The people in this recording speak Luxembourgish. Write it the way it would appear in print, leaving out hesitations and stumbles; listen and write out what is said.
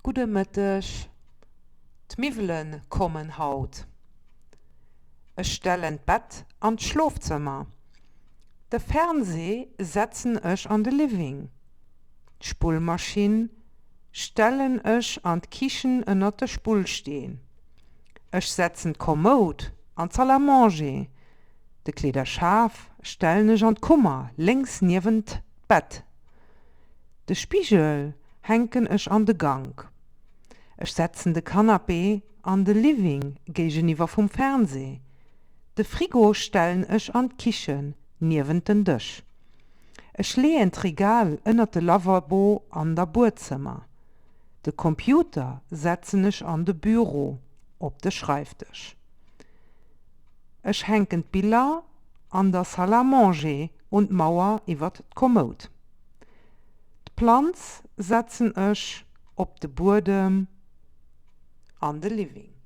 Gute Mittag. D'Mivelen kommen haut. Ich stellen Bett an d' Schlafzimmer. De Fernseh setzen ich an de Living. D'Spulmaschine stellen ich an d'Kichen ënner de Spul stehen. Ich setzen Kommod an Salle à manger. De Kleider Schaf stellen ich an d'Kummer links neben d' Bett. De Spiegel henken ich an de Gang. Ich setzen de Kanapee an de Living gegeniwer vom Fernseh. De Frigo stellen ich an d'Kichen neben den Tisch. Ich lehen d'Regal ënner de Lavabo an der Burzimmer. De Computer setzen ich an de Büro, op de Schreibtisch. Ich henken Bilder an der Salle à manger und Mauer iwwer d'Kommod. D'Planz setzen ich op de Bodem an de Living.